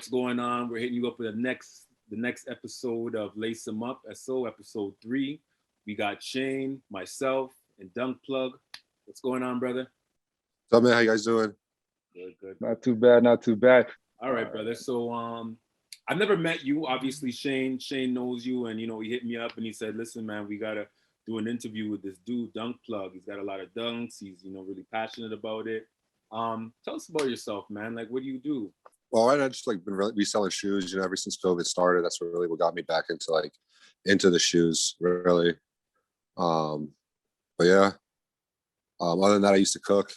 what's going on? We're hitting you up with the next episode of Lace 'em Up, SO episode 3. We got Shane, myself, and Dunk Plug. What's going on, brother? What's up, man? How you guys doing? Good. Not too bad, not too bad. All right, brother. So I've never met you. Obviously, Shane knows you, and he hit me up and he said, "Listen, man, we gotta do an interview with this dude, Dunk Plug. He's got a lot of dunks. He's really passionate about it. Tell us about yourself, man. Like, what do you do?" Well, I just been reselling shoes, ever since COVID started. That's what got me back into the shoes, really. But yeah. Other than that, I used to cook.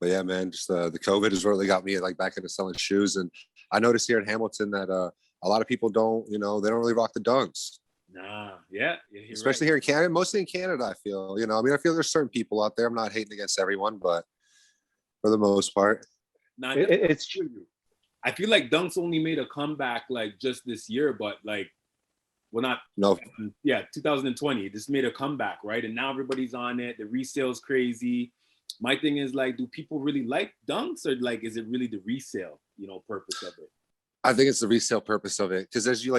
But yeah, man, just the COVID has really got me back into selling shoes. And I noticed here in Hamilton that a lot of people don't, they don't really rock the dunks. Nah, yeah, especially here in Canada, mostly in Canada. I feel, I feel there's certain people out there. I'm not hating against everyone, but for the most part, nah, it's true. I feel like dunks only made a comeback just this year, but no, yeah, 2020 just made a comeback, right? And now everybody's on it. The resale's crazy. My thing is do people really like dunks, or is it really the resale, purpose of it? I think it's the resale purpose of it, because as you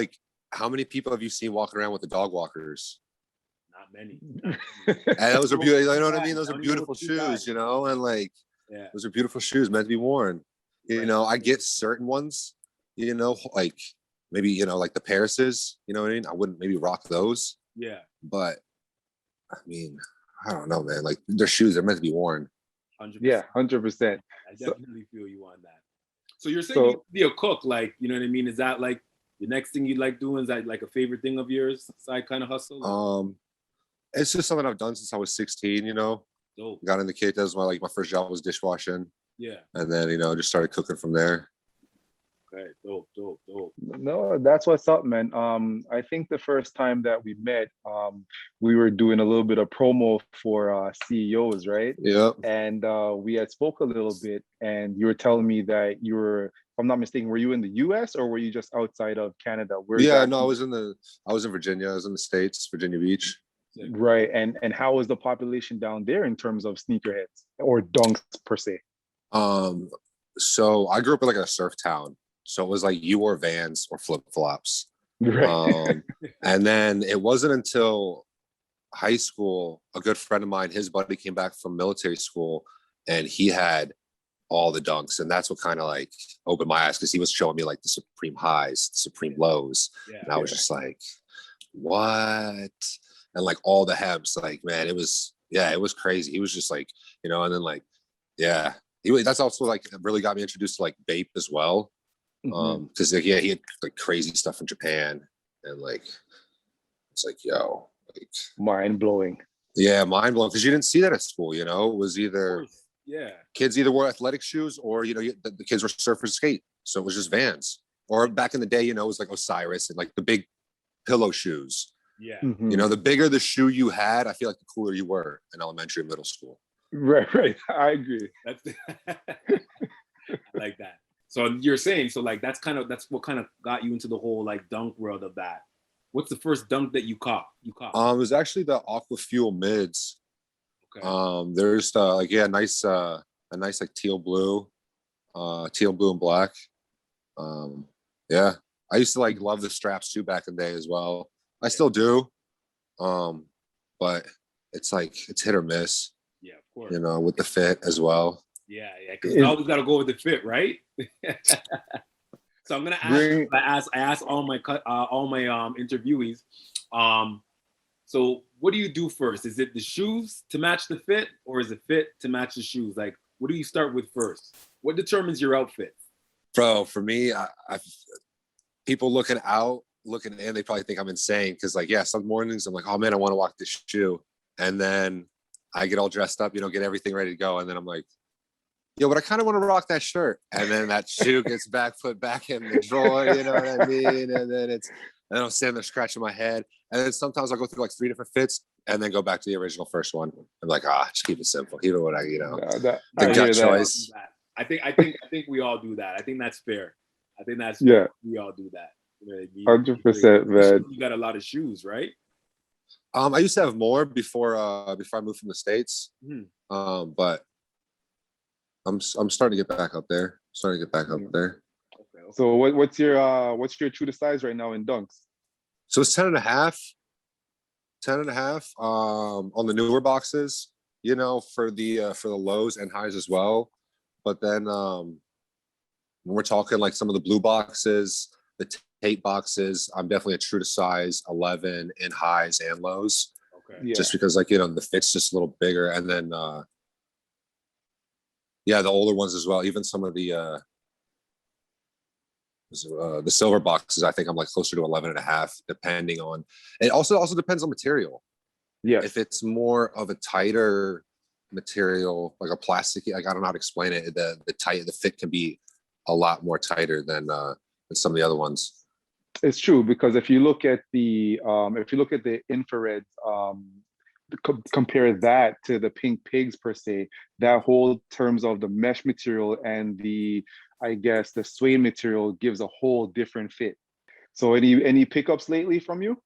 how many people have you seen walking around with the dog walkers? Not many. And those are beautiful. You know what I mean? Those are beautiful shoes, and yeah, those are beautiful shoes meant to be worn. I get certain ones, maybe, the Parises, you know what I mean? I wouldn't maybe rock those. Yeah. But I mean, I don't know, man. They're shoes, they're meant to be worn. 100%. Yeah, 100%. I definitely feel you on that. So you're saying you be a cook, you know what I mean? Is that the next thing you like doing? Is that a favorite thing of yours? Side kind of hustle? It's just something I've done since I was 16, Dope. Got in the kitchen. That was my first job was dishwashing. Yeah. And then, just started cooking from there. Okay, dope. No, that's what's up, man. I think the first time that we met, we were doing a little bit of promo for CEOs, right? Yeah. And we had spoke a little bit, and you were telling me that you were, if I'm not mistaken, were you in the US or were you just outside of Canada? No, I was in Virginia. I was in the States, Virginia Beach. Right. And how was the population down there in terms of sneakerheads or dunks per se? So I grew up in a surf town. So it was you wore Vans or flip-flops. Right. And then it wasn't until high school, a good friend of mine, his buddy came back from military school and he had all the dunks. And that's what kind of opened my eyes, because he was showing me the Supreme highs, the Supreme lows. Yeah, and I was just what? And all the hems, man, it was crazy. He was just and then yeah. That's also really got me introduced to vape as well. Because he had crazy stuff in Japan, and it's yo, mind blowing. Yeah, mind blowing, because you didn't see that at school. It was either kids either wore athletic shoes or the kids were surfers skate, so it was just Vans. Or back in the day, it was Osiris and the big pillow shoes. Yeah, the bigger the shoe you had, I feel the cooler you were in elementary and middle school. Right. I agree. That's I like that. So you're saying, that's what kind of got you into the whole dunk world of that. What's the first dunk that you caught? It was actually the Aqua Fuel mids. Okay. There's a nice teal blue and black. Yeah, I used to love the straps too back in the day as well. I still do. But it's it's hit or miss. Yeah, of course. With the fit as well. Yeah, because you always got to go with the fit, right? So I'm gonna ask. I ask all my interviewees. So what do you do first? Is it the shoes to match the fit, or is it fit to match the shoes? What do you start with first? What determines your outfit? Bro, for me, I people looking in, they probably think I'm insane, because some mornings I'm oh man, I want to walk this shoe, and then I get all dressed up, get everything ready to go, and then I'm but I kind of want to rock that shirt. And then that shoe gets put back in the drawer, you know what I mean? And then I'm sitting there scratching my head. And then sometimes I'll go through 3 different fits and then go back to the original first one. I'm just keep it simple. Keep it what the gut choice. I think we all do that. I think that's fair. Yeah. We all do that. 100%, man. You got a lot of shoes, right? I used to have more before I moved from the States. But I'm starting to get back up there. Okay. So what's your true to size right now in dunks? So it's 10 and a half. 10 and a half on the newer boxes, you know, for the lows and highs as well. But then when we're talking like some of the blue boxes, the tape boxes, I'm definitely a true to size 11 in highs and lows. Okay. Yeah. Just because like, you know, the fit's just a little bigger. And then yeah, the older ones as well. Even some of the silver boxes, I think I'm like closer to 11 and a half, depending on, it also depends on material. Yes. If it's more of a tighter material, like a plastic, like I don't know how to explain it, the fit can be a lot more tighter than some of the other ones. It's true, because if you look at the infrared, compare that to the pink pigs per se, that whole terms of the mesh material and the, I guess, the suede material gives a whole different fit. So any pickups lately from you?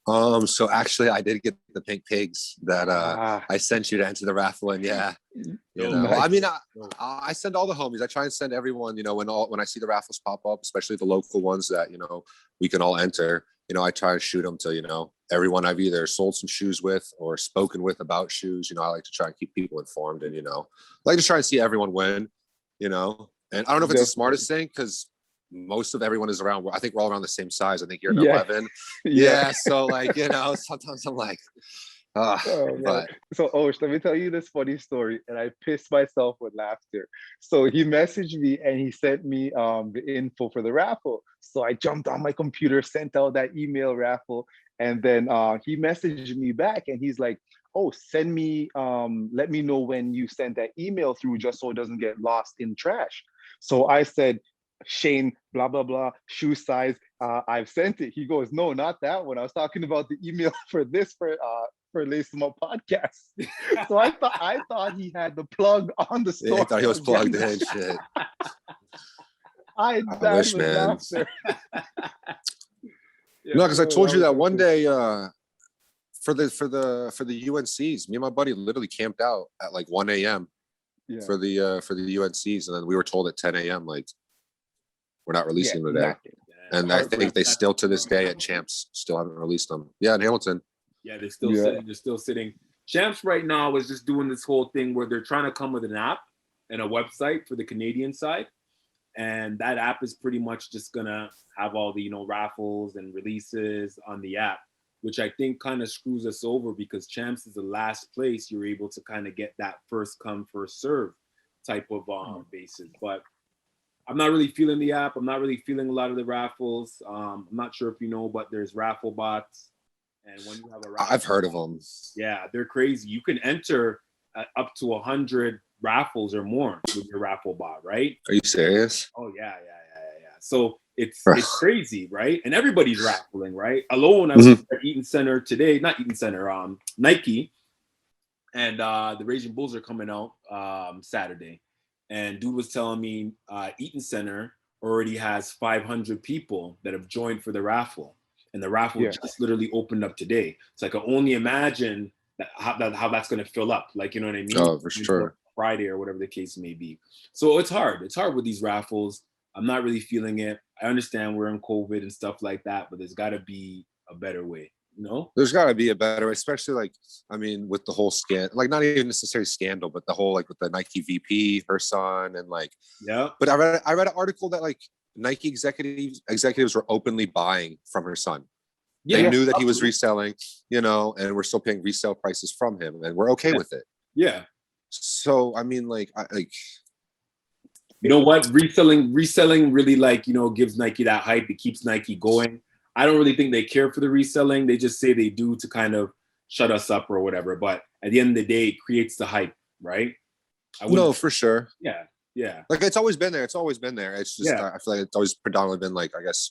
So actually I did get the pink pigs that I sent you to enter the raffle, and yeah, you know, Nice. I mean, I send all the homies. I try and send everyone, you know, when I see the raffles pop up, especially the local ones that, you know, we can all enter, you know, I try to shoot them to, you know, everyone I've either sold some shoes with or spoken with about shoes. You know, I like to try and keep people informed, and, you know, I like to try and see everyone win, you know. And I don't know if it's the smartest thing, because most of everyone is around. I think we're all around the same size. I think you're an 11. Yeah. So like, you know, sometimes I'm like, but so Osh, let me tell you this funny story, and I pissed myself with laughter. So he messaged me and he sent me the info for the raffle. So I jumped on my computer, sent out that email raffle, and then he messaged me back and he's like, oh, send me let me know when you send that email through, just so it doesn't get lost in trash. So I said, Shane, blah, blah, blah, shoe size, I've sent it. He goes, no, not that one. I was talking about the email for Lace 'Em Up podcast. So I thought he had the plug on the store. Yeah, I thought he was plugged in. Shit. I wish, man. No, because I told you that one day for the UNCs, me and my buddy literally camped out at like 1 a.m. for the UNCs, and then we were told at 10 a.m. like, we're not releasing them today. And I think they still to this day at Champs still haven't released them. Yeah, in Hamilton. Yeah, they're still sitting. They're still sitting. Champs right now is just doing this whole thing where they're trying to come with an app and a website for the Canadian side, and that app is pretty much just gonna have all the, you know, raffles and releases on the app, which I think kind of screws us over, because Champs is the last place you're able to kind of get that first come first serve type of basis. But I'm not really feeling the app. I'm not really feeling a lot of the raffles. I'm not sure if you know, but there's raffle bots. And when you have a raffle, I've heard of them. Yeah, they're crazy. You can enter up to 100 raffles or more with your raffle bot, right? Are you serious? Oh, yeah. So it's crazy, right? And everybody's raffling, right? Alone, I was at Eaton Center today, not Eaton Center, Nike. And the Raging Bulls are coming out Saturday. And dude was telling me Eaton Center already has 500 people that have joined for the raffle. And the raffle just literally opened up today. So I can only imagine how that's going to fill up. Like, you know what I mean? Oh, for sure. Friday or whatever the case may be. So it's hard. It's hard with these raffles. I'm not really feeling it. I understand we're in COVID and stuff like that, but there's got to be a better way. No, there's got to be a better way, especially like, I mean, with the whole like not even necessarily scandal, but the whole, like with the Nike VP, her son, and like, yeah. But I read an article that like Nike executives were openly buying from her son. Yeah, they knew that he was reselling, you know, and we're still paying resale prices from him, and we're okay with it. Yeah. So I mean, like, you know what, reselling really, like, you know, gives Nike that hype. It keeps Nike going. I don't really think they care for the reselling. They just say they do to kind of shut us up or whatever. But at the end of the day, it creates the hype, right? No, for sure. Yeah. Like, it's always been there. It's just, I feel like it's always predominantly been like, I guess,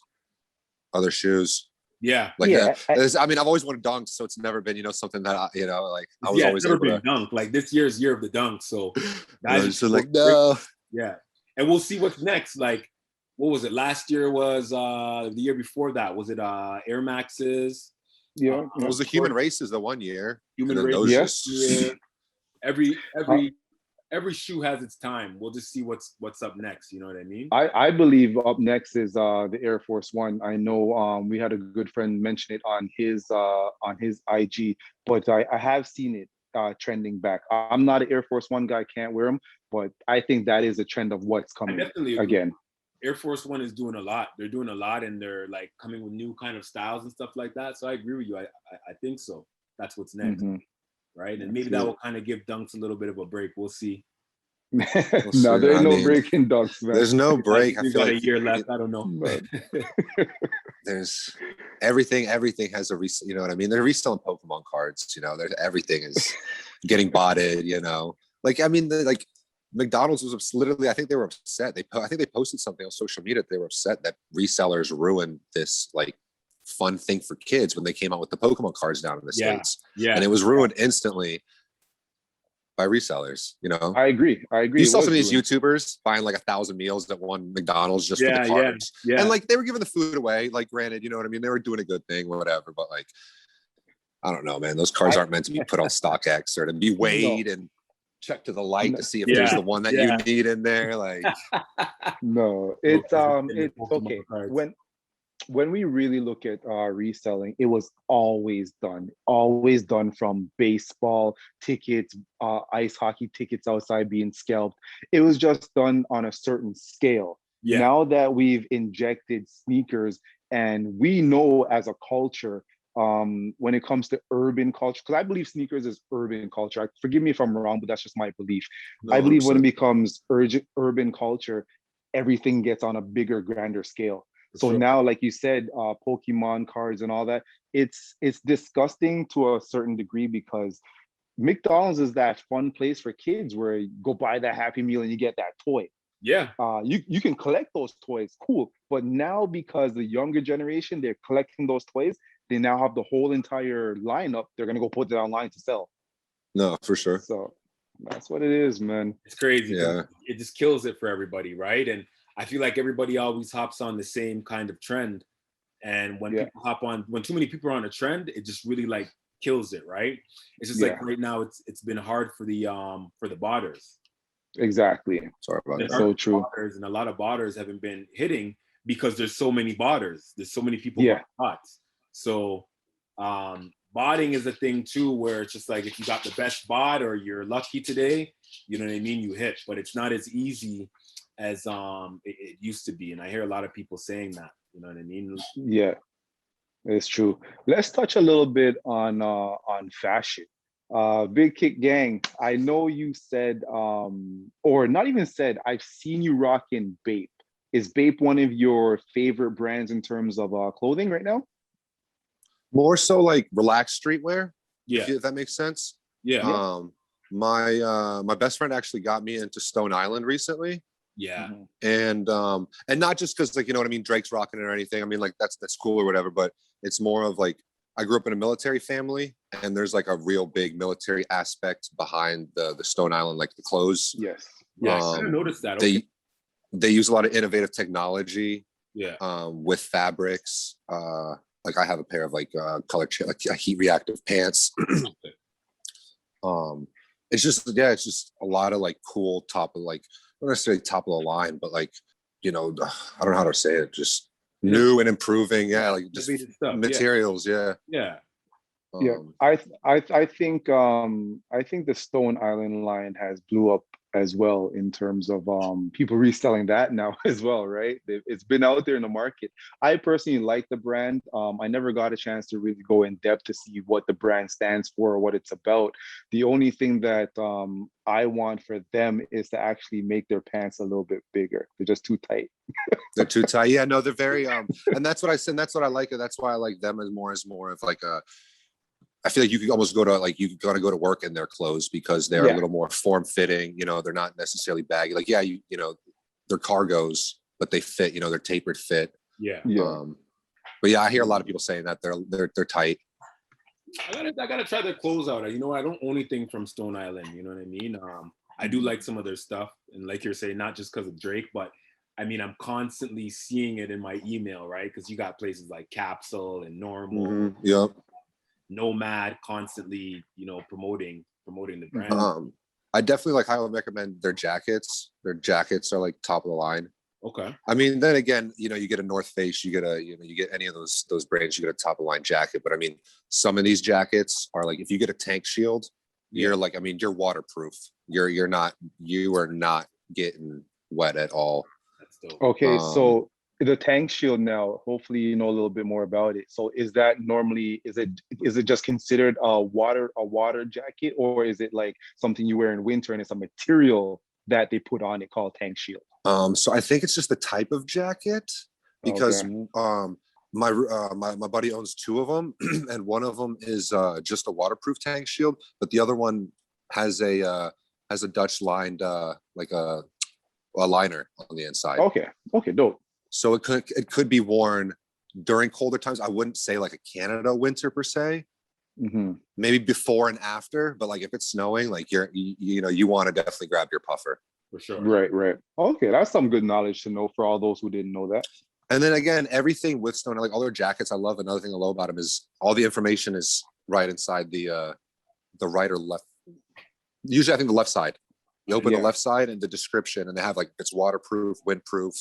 other shoes. Yeah. Like, I mean, I've always wanted dunks, so it's never been, you know, something that, you know, like I was always never been dunk. Like, this year's year of the dunk. So guys are like, no. Yeah. And we'll see what's next. Like, what was it? Last year was the year before that. Was it Air Maxes? Yeah. It was the Human Races the one year. Human Races. Yeah. Every every shoe has its time. We'll just see what's up next. You know what I mean? I believe up next is the Air Force One. I know we had a good friend mention it on his IG, but I have seen it trending back. I'm not an Air Force One guy, can't wear them, but I think that is a trend of what's I coming definitely agree. again. Air Force One is doing a lot. They're doing a lot, and they're like coming with new kind of styles and stuff like that. So I agree with you. I think so. That's what's next, right? And maybe that will kind of give Dunks a little bit of a break. We'll see. No, there ain't no break in Dunks, man. There's no break. I We've feel got like a year left. I don't know. There's everything has a you know what I mean? They're reselling Pokemon cards, you know, there's everything is getting botted, you know. Like, I mean, like McDonald's was literally, I think they were upset. I think they posted something on social media that they were upset that resellers ruined this like fun thing for kids when they came out with the Pokemon cards down in the States. Yeah. And it was ruined instantly by resellers, you know. I agree. You saw some of these YouTubers buying like 1,000 meals at one McDonald's just for the cards. Yeah. And like they were giving the food away. Like, granted, you know what I mean? They were doing a good thing or whatever, but like, I don't know, man. Those cards aren't meant to be put on StockX or to be weighed and checked to the light to see if there's the one that you need in there. Like, no, it's okay. When we really look at reselling, it was always done from baseball tickets, ice hockey tickets outside being scalped. It was just done on a certain scale. Yeah. Now that we've injected sneakers, and we know as a culture, when it comes to urban culture, because I believe sneakers is urban culture. Forgive me if I'm wrong, but that's just my belief. No, I believe when it becomes urban culture, everything gets on a bigger, grander scale. So now, like you said, Pokemon cards and all that, it's disgusting to a certain degree because McDonald's is that fun place for kids where you go buy that Happy Meal and you get that toy. Yeah. You can collect those toys, cool. But now because the younger generation, they're collecting those toys, they now have the whole entire lineup. They're going to go put it online to sell. No, for sure. So that's what it is, man. It's crazy. Yeah. It just kills it for everybody, right? And I feel like everybody always hops on the same kind of trend. And when people hop on, when too many people are on a trend, it just really like kills it, right? It's just like right now it's been hard for the botters. Exactly. Sorry about that. So true. And a lot of botters haven't been hitting because there's so many botters. There's so many people buying bots. So botting is a thing too, where it's just like if you got the best bot or you're lucky today, you know what I mean, you hit. But it's not as easy as it used to be. And I hear a lot of people saying that, you know what I mean? Yeah, it's true. Let's touch a little bit on fashion. Big Kick Gang, I know you said, or not even said, I've seen you rocking Bape. Is Bape one of your favorite brands in terms of clothing right now? More so like relaxed streetwear. Yeah. If that makes sense. Yeah. My best friend actually got me into Stone Island recently. Yeah. And not just because, like, you know what I mean, Drake's rocking it or anything. I mean, like, that's cool or whatever, but it's more of like, I grew up in a military family and there's like a real big military aspect behind the Stone Island, like the clothes. Yes. Yeah. I noticed that. They use a lot of innovative technology. Yeah. With fabrics. Like I have a pair of like like heat reactive pants. It's just a lot of like cool top of like, not necessarily top of the line, but like, you know, I don't know how to say it, just new and improving. Yeah. Like just materials. Yeah. Yeah. I think the Stone Island line has blew up as well in terms of people reselling that now as well, right? It's been out there in the market. I personally like the brand. I never got a chance to really go in depth to see what the brand stands for or what it's about. The only thing that I want for them is to actually make their pants a little bit bigger. They're just too tight. They're too tight. Yeah, no, they're very and that's what I said. That's what I like. That's why I like them as more of like a, I feel like you could almost go to like, you gotta go to work in their clothes because they're a little more form fitting, you know, they're not necessarily baggy. Like, yeah, you know, they're cargos, but they fit, you know, they're tapered fit. Yeah. But yeah, I hear a lot of people saying that they're tight. I gotta try their clothes out. You know, I don't own anything from Stone Island, you know what I mean? I do like some of their stuff. And like you're saying, not just because of Drake, but I mean, I'm constantly seeing it in my email, right? Because you got places like Capsule and Normal. Yep. Nomad constantly, you know, promoting the brand. I definitely like highly recommend their jackets. Their jackets are like top of the line. Okay. I mean, then again, you know, you get a North Face, you get any of those brands, you get a top of the line jacket. But I mean, some of these jackets are like, if you get a tank shield, you're like, I mean, you're waterproof. You are not getting wet at all. That's dope. Okay, so the tank shield now, hopefully you know a little bit more about it. So is that normally, is it just considered a water jacket, or is it like something you wear in winter and it's a material that they put on it called tank shield? So I think it's just the type of jacket, because Okay. my buddy owns two of them, and one of them is just a waterproof tank shield, but the other one has a Dutch lined like a liner on the inside. Okay, dope. So it could be worn during colder times. I wouldn't say like a Canada winter per se. Mm-hmm. Maybe before and after, but like if it's snowing, like you want to definitely grab your puffer. For sure. Right. Okay, that's some good knowledge to know for all those who didn't know that. And then again, everything with Stone, like all their jackets, I love. Another thing I love about them is all the information is right inside the right or left. Usually, I think the left side. You open the left side and the description, and they have like it's waterproof, windproof.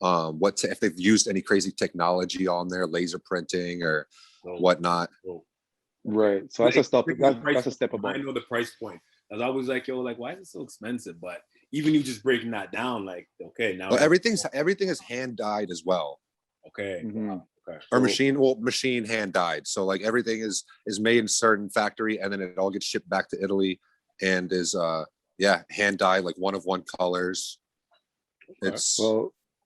If they've used any crazy technology on there, laser printing or whatnot. Right. So that's a step. That's a step above. I know the price point. I was always like, yo, like, why is it so expensive? But even you just breaking that down, like, okay, now everything is hand dyed as well. Okay. Mm-hmm. Okay. Or machine hand dyed. So like everything is made in a certain factory, and then it all gets shipped back to Italy and is hand dyed, like one of one colors. Okay.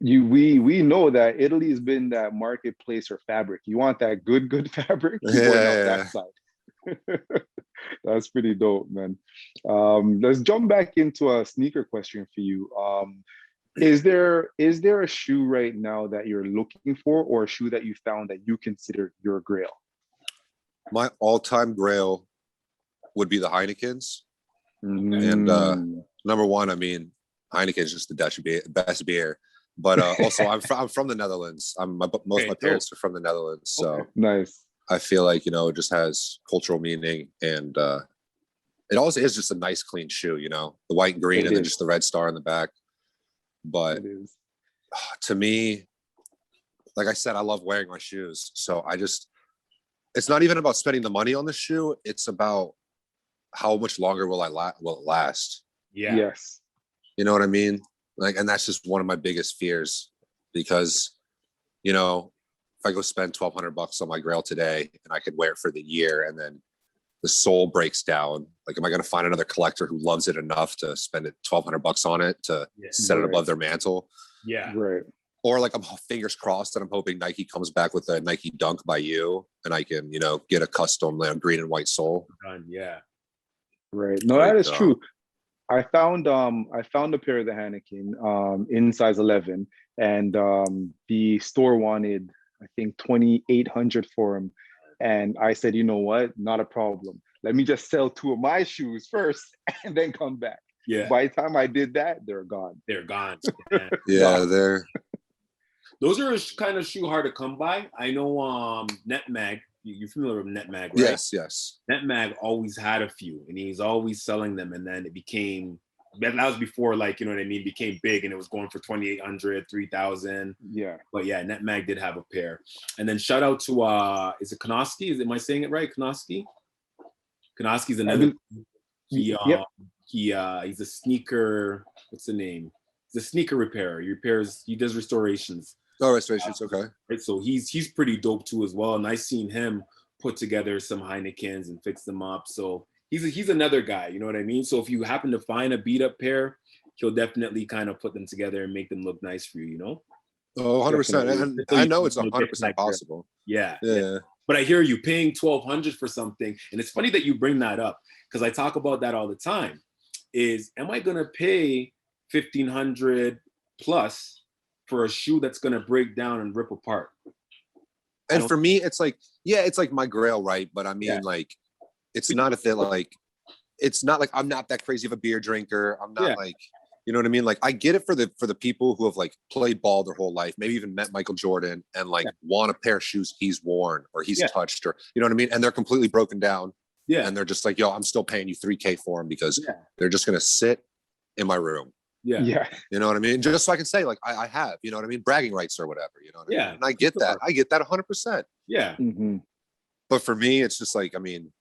We know that Italy has been that marketplace for fabric. You want that good fabric? That side. That's pretty dope, man. Let's jump back into a sneaker question for you. Is there a shoe right now that you're looking for, or a shoe that you found that you consider your grail? My all-time grail would be the Heinekens. And number one, I mean, Heineken is just the best beer. But also, I'm from the Netherlands. Most of my parents are from the Netherlands, so nice. I feel like, it just has cultural meaning, and it also is just a nice, clean shoe. The white and green, and then just the red star in the back. But to me, like I said, I love wearing my shoes. So it's not even about spending the money on the shoe. It's about how much longer will it last? Yeah. Yes. You know what I mean? Like, and that's just one of my biggest fears, because, if I go spend $1,200 on my Grail today and I could wear it for the year, and then the sole breaks down, like, am I going to find another collector who loves it enough to spend $1,200 on it to set it above their mantle? Yeah. Right. Or like, I'm fingers crossed that I'm hoping Nike comes back with a Nike Dunk by You, and I can, get a custom green and white sole. Yeah. Right. No, that is true. I found a pair of the Heineken in size 11, and the store wanted, I think, 2,800 for them, and I said, you know what, not a problem. Let me just sell two of my shoes first and then come back. Yeah. By the time I did that, they're gone. They're gone. They're. Those are kind of shoe hard to come by. I know NetMag. You're familiar with NetMag, right? Yes. NetMag always had a few, and he's always selling them. And then it became, that was before, like, you know what I mean, became big, and it was going for 2,800, 3,000. Yeah. But yeah, NetMag did have a pair. And then shout out to, is it Konoski? Am I saying it right? Konoski? Konoski's another. He's a sneaker. What's the name? He's a sneaker repairer. He does restorations. Oh, restorations, okay. Right, so he's pretty dope too as well, and I seen him put together some Heinekens and fix them up. So he's another guy, you know what I mean? So if you happen to find a beat up pair, he'll definitely kind of put them together and make them look nice for you, Oh, 100%. And I know it's 100% possible. Yeah. But I hear you paying $1,200 for something, and it's funny that you bring that up, because I talk about that all the time. Am I gonna pay $1,500 plus for a shoe that's going to break down and rip apart? And for me, it's like, it's like my Grail, right? But I mean, like, it's not it's not like I'm not that crazy of a beer drinker. I'm not like, you know what I mean? Like, I get it for the people who have like played ball their whole life, maybe even met Michael Jordan, and like want a pair of shoes he's worn or he's touched, or, you know what I mean? And they're completely broken down. Yeah. And they're just like, yo, I'm still paying you $3K for them because Yeah. they're just gonna sit in my room. Yeah. Yeah. You know what I mean? Just so I can say, like, I have, you know what I mean? Bragging rights or whatever, you know what I Yeah, mean? And I get that. I get that 100%. Yeah. Mm-hmm. But for me, it's just like, I mean,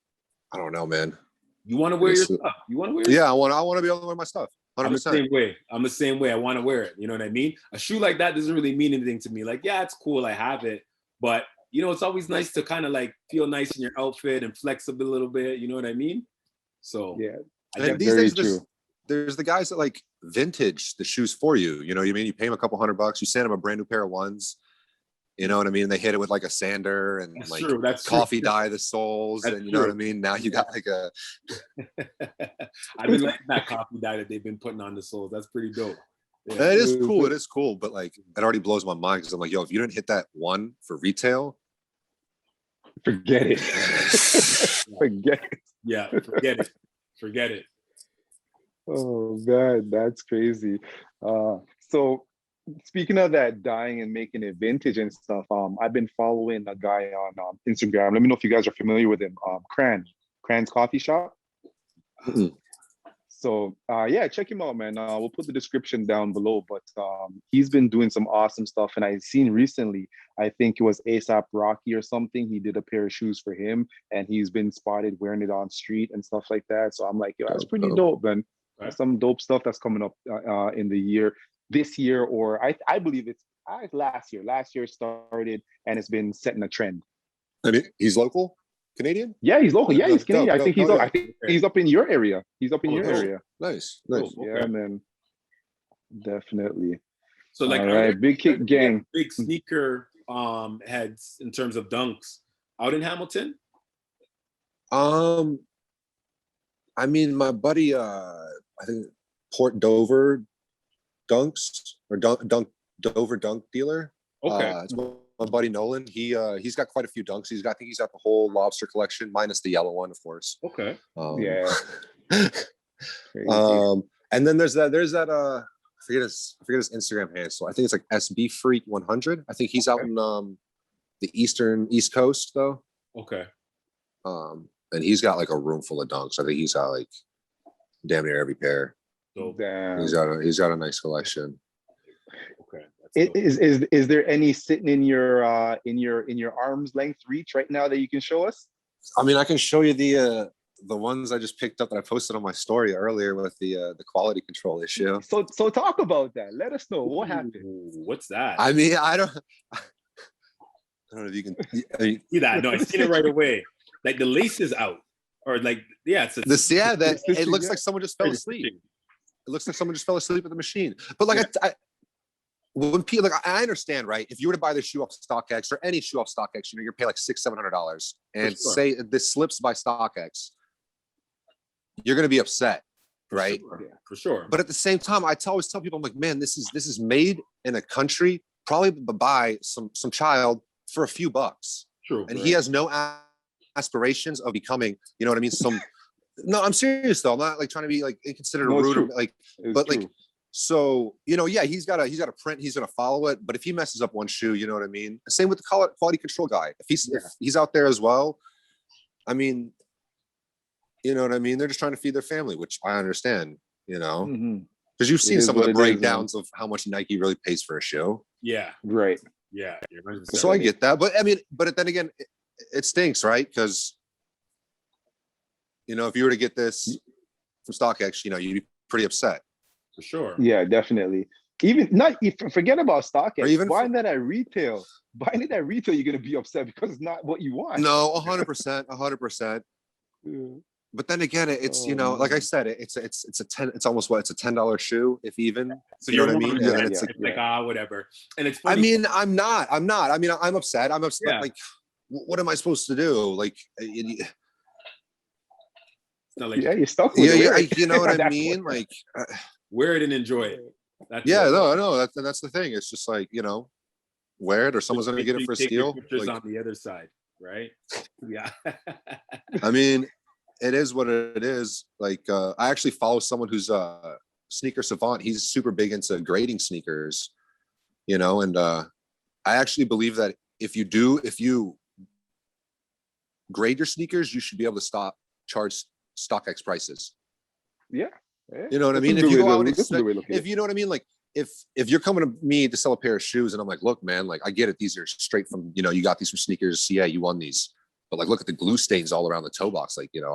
I don't know, man. You want to wear your It's- stuff. You want to wear your Yeah, I want to be able to wear my stuff. I'm the 100%. same way. I'm the same way. I want to wear it. You know what I mean? A shoe like that doesn't really mean anything to me. Like, yeah, it's cool. I have it. But, you know, it's always nice to kind of like feel nice in your outfit and flex a little bit. You know what I mean? So, Yeah. And these Very days, true. there's the guys that like vintage the shoes for you. You know what I mean? You pay them a couple $100, you send them a brand new pair of ones. You know what I mean? They hit it with like a sander and that's like true. That's coffee true. dye the soles. That's And you know what I true. mean? Now you got like a, I've been liking that coffee dye that they've been putting on the soles. That's pretty dope. Yeah. it is cool. It is cool. But like, it already blows my mind because I'm like, yo, if you didn't hit that one for retail, Forget it. Forget it. Yeah, forget it. Forget it. Oh man, that's crazy. So speaking of that dyeing and making it vintage and stuff, I've been following a guy on Instagram. Let me know if you guys are familiar with him. Cran's Coffee Shop. Mm-mm. So yeah, check him out, man. We'll put the description down below. But he's been doing some awesome stuff, and I've seen recently, I think it was ASAP Rocky or something. He did a pair of shoes for him, and he's been spotted wearing it on street and stuff like that. So I'm like, yo, that's pretty dope, man. Right. Some dope stuff that's coming up in the year, this year, or I believe it's last year. Last year started, and it's been setting a trend. I mean, he's local Canadian. Yeah, he's local. Yeah, he's Dope, Canadian. dope, I think dope. I think he's up in your area. He's up in your dope. area. Nice. Cool. Yeah, Okay. man. Definitely. So like, All are there right, Big Kick Gang. big sneaker heads in terms of dunks out in Hamilton? I mean, my buddy, I think Port Dover Dunks or Dover Dunk Dealer. Okay. It's my buddy Nolan. He's got quite a few dunks. I think he's got the whole lobster collection, minus the yellow one, of course. Okay. Yeah. Crazy. And then there's that I forget his Instagram handle. I think it's like SB Freak 100. I think he's out in the East Coast though. Okay. And he's got like a room full of dunks. I think he's got like damn near every pair. Dope. Damn. He's got a nice collection. Okay. That's dope. Is there any sitting in your arm's length reach right now that you can show us? I mean, I can show you the ones I just picked up that I posted on my story earlier with the quality control issue. So talk about that. Let us know what happened. Ooh, what's that? I mean, I don't know if you can. See that? No, I seen it right away. Like the lace is out, or like it's It looks like someone just fell asleep. It looks like someone just fell asleep at the machine. But like when people like I understand, right? If you were to buy the shoe off StockX or any shoe off StockX, you're paying like $600-700, and say this slips by StockX, you're gonna be upset, right? For sure. But at the same time, I always tell people, I'm like, man, this is made in a country, probably by some child for a few bucks, True. and he has no aspirations of becoming, you know what I mean? No, I'm serious though. I'm not like trying to be like inconsiderate or rude, or, like, but like, so you know, yeah, he's got a print, he's gonna follow it. But if he messes up one shoe, you know what I mean? Same with the quality control guy. If he's out there as well, I mean, you know what I mean? They're just trying to feed their family, which I understand, you know, because you've seen some of the breakdowns of how much Nike really pays for a shoe. Yeah. Right. Yeah. You're 100% So I get that, but I mean, but then again, it stinks, right? Because you know, if you were to get this from StockX, you know, you'd be pretty upset. For sure. Yeah, definitely. Forget about StockX. Or even buying that at retail. Buying it at retail, you're gonna be upset because it's not what you want. No, 100%, 100%. But then again, it's you know, like I said, it's almost what, it's a $10 shoe, if even. So you know you're what I mean? Yeah, And it's like whatever. And it's funny. I mean, I'm not. I mean, I'm upset. I'm upset. Yeah. Like, what am I supposed to do? Like, it's not like You're stuck with it. you know what I That's mean? what- Like, wear it and enjoy it. That's yeah, it. no, that's the thing. It's just like, you know, wear it or someone's gonna Make get sure it you for a take your steal. pictures Like, on the other side, right? Yeah. I mean, it is what it is. Like, I actually follow someone who's a sneaker savant. He's super big into grading sneakers, you know, and I actually believe that if you grade your sneakers, you should be able to charge StockX prices. Yeah. You know what I This mean? is If the you way go to- out and this is the way to look at if it. you know what I mean, like if you're coming to me to sell a pair of shoes and I'm like, look, man, like I get it. These are straight from, you know, you got these from sneakers. Yeah, you won these. But like, look at the glue stains all around the toe box. Like, you know,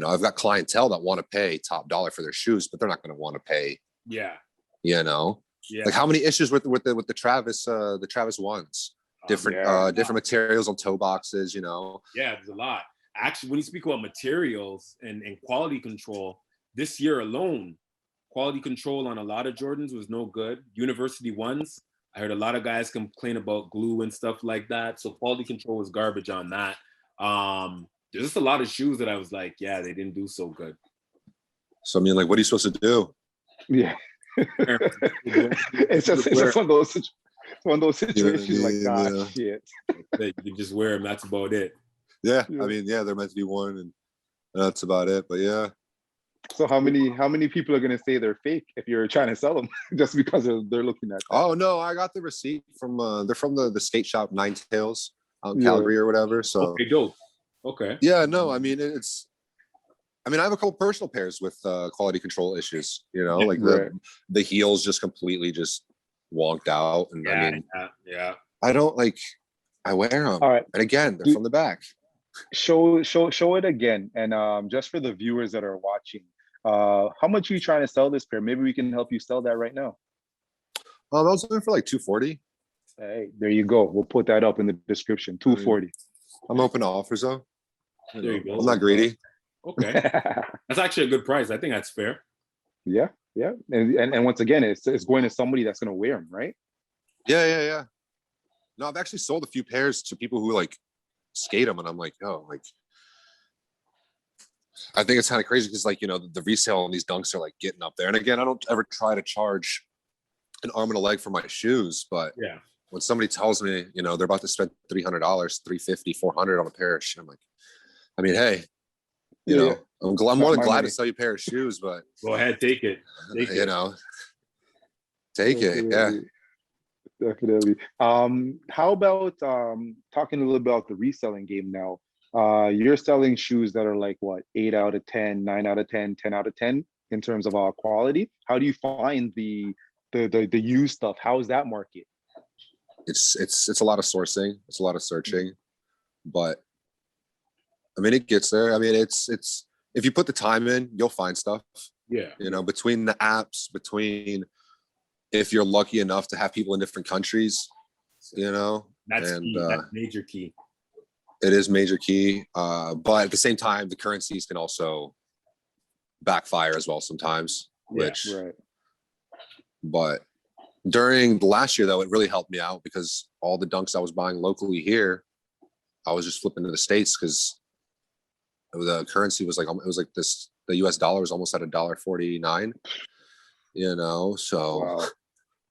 I've got clientele that want to pay top dollar for their shoes, but they're not going to want to pay, Yeah. you know, Yeah. like how many issues with the Travis ones, different different materials on toe boxes, you know. Yeah, there's a lot. Actually, when you speak about materials and quality control, this year alone, quality control on a lot of Jordans was no good. University ones, I heard a lot of guys complain about glue and stuff like that. So quality control was garbage on that. There's just a lot of shoes that I was like, yeah, they didn't do so good. So I mean, like, what are you supposed to do? Yeah. it's just one of those situations like, gosh, shit. You can just wear them. That's about it. Yeah, Yeah. I mean, yeah, they're meant to be worn, and that's about it. But yeah, So how many people are gonna say they're fake if you're trying to sell them just because they're looking at that? oh no, I got the receipt from they're from the skate shop Nine Tails out in Yeah. Calgary or whatever. So Okay, dope. Okay. yeah, no, I mean I have a couple personal pairs with quality control issues. You know, like the heels just completely just wonked out, and I mean, yeah. I don't like. I wear them, All right. and again, they're from the back. Show it again, and just for the viewers that are watching, how much are you trying to sell this pair? Maybe we can help you sell that right now. I was looking for like 240. Hey, there you go. We'll put that up in the description. 240. I'm open to offers though. There you go. I'm not greedy. Okay. That's actually a good price. I think that's fair. Yeah, and once again, it's going to somebody that's going to wear them, right? Yeah. No, I've actually sold a few pairs to people who like skate them, and I'm like, oh, like I think it's kind of crazy because, like, you know, the resale on these dunks are like getting up there. And again, I don't ever try to charge an arm and a leg for my shoes, but yeah, when somebody tells me, you know, they're about to spend $300, $350, $400 on a pair of shoes, I'm like, I mean, hey, you know, I'm more than glad to sell you a pair of shoes, but go ahead, take it. You know, take it. Yeah. Definitely. How about talking a little about the reselling game now? You're selling shoes that are like what, 8 out of 10, 9 out of 10, 10 out of 10 in terms of quality. How do you find the used stuff? How is that market? It's a lot of sourcing, it's a lot of searching, but I mean, it gets there. I mean, it's if you put the time in, you'll find stuff. Yeah. You know, between the apps, if you're lucky enough to have people in different countries, you know, that's key. That's major key. It is major key. But at the same time, the currencies can also backfire as well sometimes, but during the last year though, it really helped me out because all the dunks I was buying locally here, I was just flipping to the States because the currency was like, the US dollar was almost at $1.49, you know, so wow.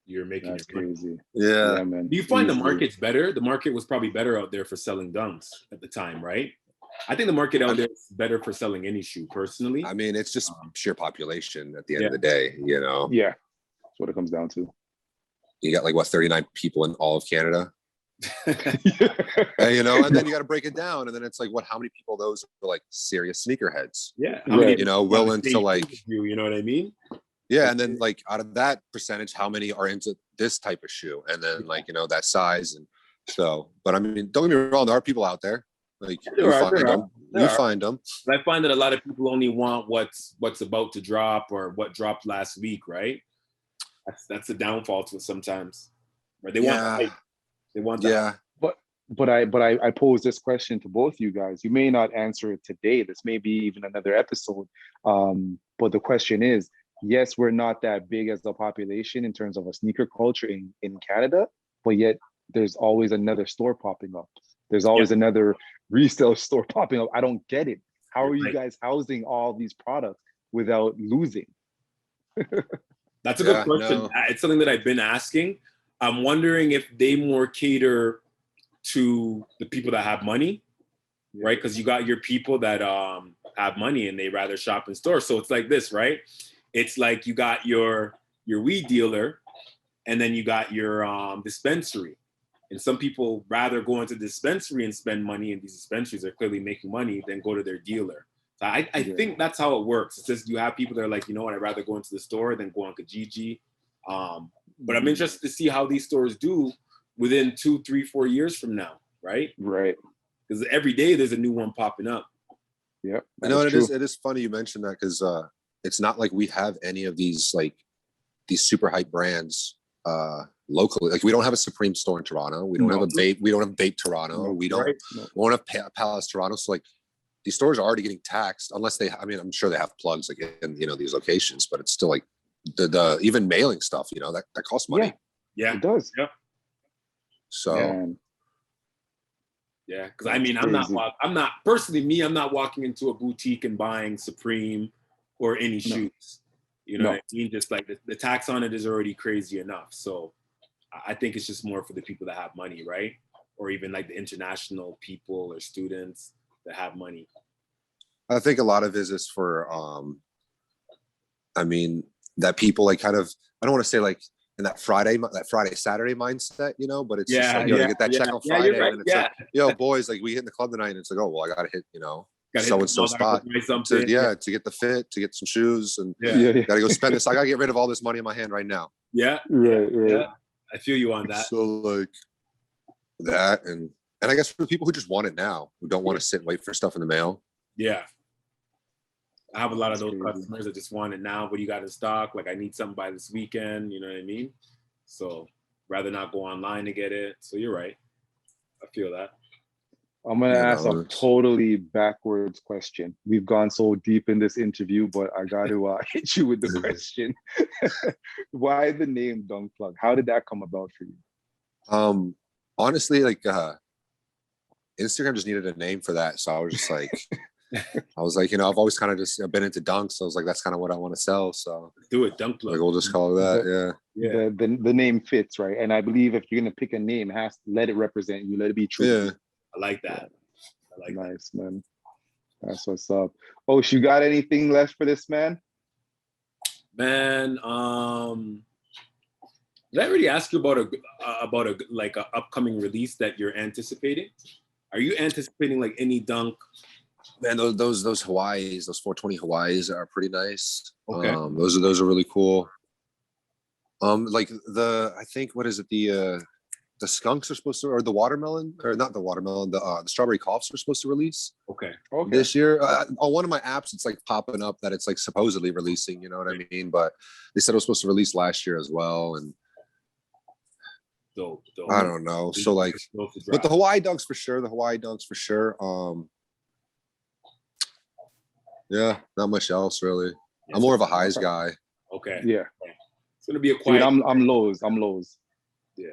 You're making That's crazy. Yeah, man. Do you find the market's better? The market was probably better out there for selling dunks at the time, right? I think the market out there is better for selling any shoe, personally. I mean, it's just sheer population at the end of the day, you know? Yeah, that's what it comes down to. You got like, what, 39 people in all of Canada? And, you know, and then you got to break it down. And then it's like, how many people those are like serious sneakerheads? Yeah. How many, you know, willing to like, you know what I mean? Yeah. And then like out of that percentage, how many are into this type of shoe? And then like, you know, that size. And so, but I mean, don't get me wrong, there are people out there. Like you find them. But I find that a lot of people only want what's about to drop or what dropped last week, right? That's the downfall to it sometimes. Right? They want that. But I pose this question to both you guys. You may not answer it today. This may be even another episode. But the question is, yes, we're not that big as a population in terms of a sneaker culture in Canada, but yet there's always another store popping up. There's always another resale store popping up. I don't get it. How are you guys housing all these products without losing? That's a good question. No. It's something that I've been asking. I'm wondering if they more cater to the people that have money, right? Because you got your people that have money and they rather shop in stores. So it's like this, right? It's like you got your weed dealer, and then you got your dispensary. And some people rather go into the dispensary and spend money, and these dispensaries are clearly making money, than go to their dealer. I think that's how it works. It's just you have people that are like, you know what, I'd rather go into the store than go on Kijiji. But I'm interested to see how these stores do within 2, 3, 4 years from now, right? Right. Because every day there's a new one popping up. Yeah. I know it is funny you mentioned that because it's not like we have any of these super hype brands locally. Like we don't have a Supreme store in Toronto. We don't have a Bape. We don't have Bape Toronto. We don't. Right. We don't have Palace Toronto. So like these stores are already getting taxed unless they. I mean, I'm sure they have plugs like in these locations, but it's still like the even mailing stuff. That costs money. Yeah, it does. Yeah. So. Yeah, because I mean, I'm not personally me. I'm not walking into a boutique and buying Supreme or any shoes. You know what I mean? Just like the tax on it is already crazy enough. So I think it's just more for the people that have money, right? Or even like the international people or students that have money. I think a lot of it is for, I mean, that people like kind of, I don't want to say like in that Friday, Saturday mindset, but it's just like, get that check on Friday. Right. And it's like, boys, like we hit in the club tonight and it's like, oh, well, I got to hit, so-and-so spot to get the fit, to get some shoes and got to go spend this. I got to get rid of all this money in my hand right now. Yeah. Right. Yeah. I feel you on that. So like that. And I guess for the people who just want it now, who don't want to sit and wait for stuff in the mail. Yeah. I have a lot of those customers that just want it now. What do you got in stock? Like I need something by this weekend. You know what I mean? So rather not go online to get it. So you're right. I feel that. I'm going to ask a totally backwards question. We've gone so deep in this interview, but I got to hit you with the question. Why the name Dunk Plug? How did that come about for you? Honestly, like Instagram just needed a name for that. So I was just like, I've always kind of just been into dunks. So I was like, that's kind of what I want to sell. So do it, Dunk Plug. Like we'll just call it that. Yeah. The name fits, right? And I believe if you're going to pick a name, it has to let it represent you, let it be true. Yeah. I like that. Nice, man. That's what's up. Oh, you got anything left for this man? Man, did I already ask you about a upcoming release that you're anticipating? Are you anticipating like any dunk? Man, those Hawaiis, those 420 Hawaiis are pretty nice. Okay. Those are really cool. Like I think what is it, the skunks are supposed to, or the watermelon, or not the watermelon, the strawberry coughs are supposed to release. Okay. This year on one of my apps, it's like popping up that it's like supposedly releasing. You know what I mean? But they said it was supposed to release last year as well, and I don't know. So like, but the Hawaii dunks for sure. Yeah, not much else really. I'm more of a highs guy. Okay. Yeah. It's gonna be a quiet. Dude, I'm lows. Yeah.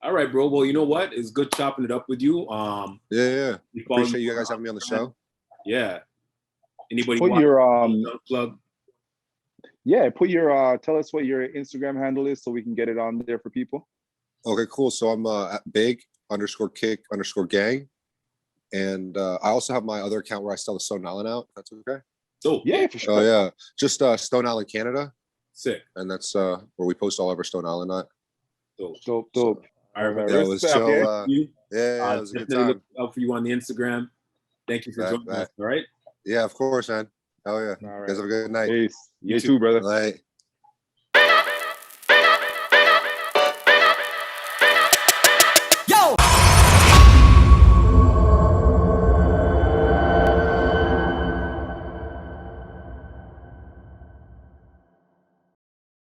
All right, bro. Well, you know what? It's good chopping it up with you. Yeah. Appreciate you guys having me on the show. Yeah. Anybody put your plug? Yeah, tell us what your Instagram handle is so we can get it on there for people. Okay, cool. So I'm at big_kick_gang. And I also have my other account where I sell the Stone Island out. That's okay. Oh yeah, for sure. Oh yeah, just Stone Island Canada. Sick. And that's where we post all of our Stone Island at. Dope. I remember. Yeah, it was chill. It was a good time. Look out for you on the Instagram. Thank you for joining us. All right. Yeah, of course, man. Oh yeah. All right. You guys have a good night. Peace. You too, brother. Bye.